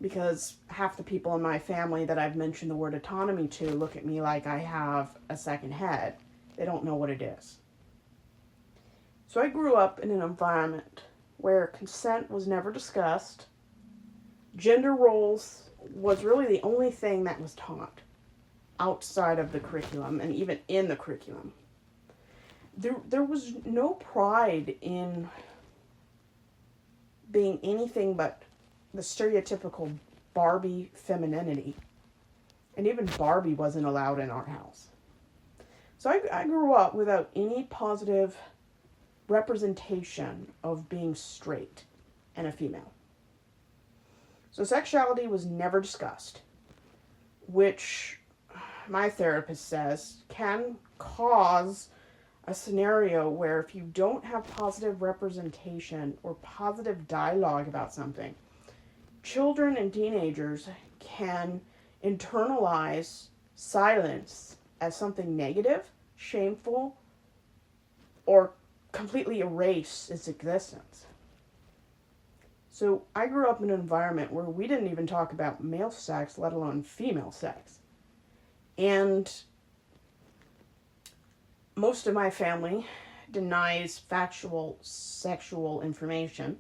because half the people in my family that I've mentioned the word autonomy to look at me like I have a second head. They don't know what it is. So I grew up in an environment where consent was never discussed. Gender roles was really the only thing that was taught outside of the curriculum and even in the curriculum. There was no pride in being anything but the stereotypical Barbie femininity. And even Barbie wasn't allowed in our house. So I grew up without any positive representation of being straight and a female. So sexuality was never discussed, which my therapist says can cause a scenario where if you don't have positive representation or positive dialogue about something, children and teenagers can internalize silence as something negative, shameful, or completely erase its existence. So I grew up in an environment where we didn't even talk about male sex, let alone female sex. And most of my family denies factual sexual information.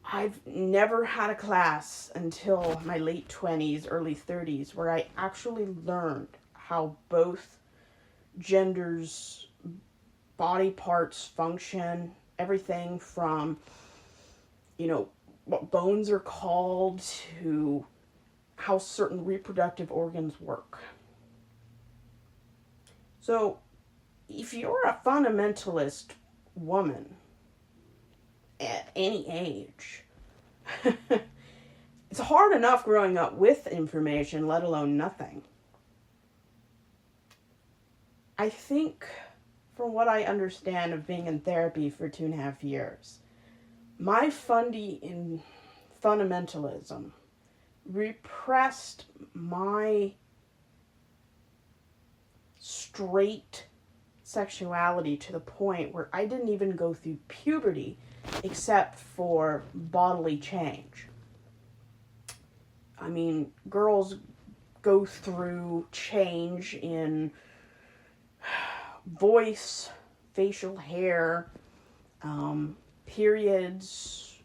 I've never had a class until my late 20s, early 30s, where I actually learned how both genders' body parts function, everything from, what bones are called to how certain reproductive organs work. So, if you're a fundamentalist woman at any age, it's hard enough growing up with information, let alone nothing. I think, from what I understand of being in therapy for 2.5 years, my fundy in fundamentalism repressed my straight sexuality to the point where I didn't even go through puberty except for bodily change. I mean, girls go through change in voice, facial hair, periods,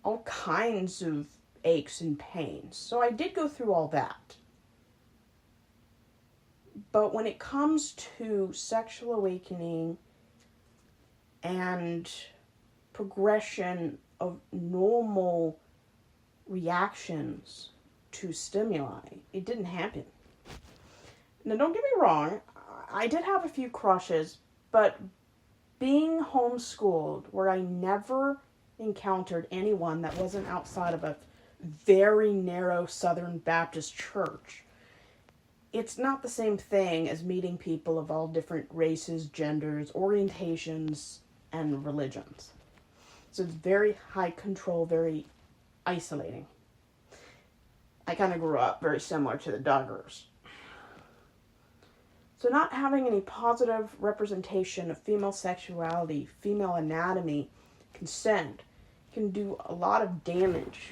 all kinds of aches and pains. So I did go through all that. But when it comes to sexual awakening and progression of normal reactions to stimuli, it didn't happen. Now, don't get me wrong, I did have a few crushes, but being homeschooled, where I never encountered anyone that wasn't outside of a very narrow Southern Baptist church, it's not the same thing as meeting people of all different races, genders, orientations, and religions. So it's very high control, very isolating. I kind of grew up very similar to the Duggars. So not having any positive representation of female sexuality, female anatomy, consent, can do a lot of damage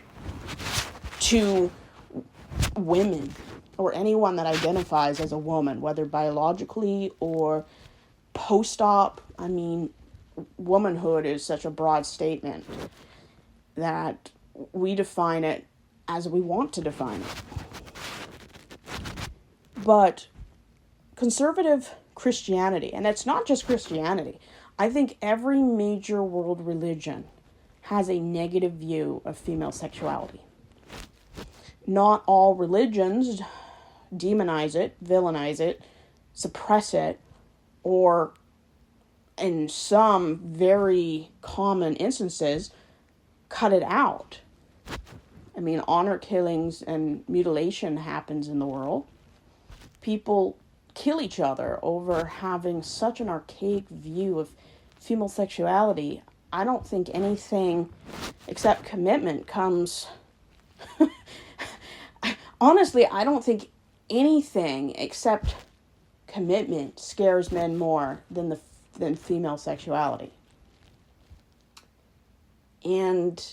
to women or anyone that identifies as a woman, whether biologically or post-op. I mean, womanhood is such a broad statement that we define it as we want to define it. But conservative Christianity, and it's not just Christianity, I think every major world religion has a negative view of female sexuality. Not all religions demonize it, villainize it, suppress it, or in some very common instances, cut it out. I mean, honor killings and mutilation happens in the world. People kill each other over having such an archaic view of female sexuality. I don't think anything except commitment comes... Honestly, I don't think anything except commitment scares men more than female sexuality. And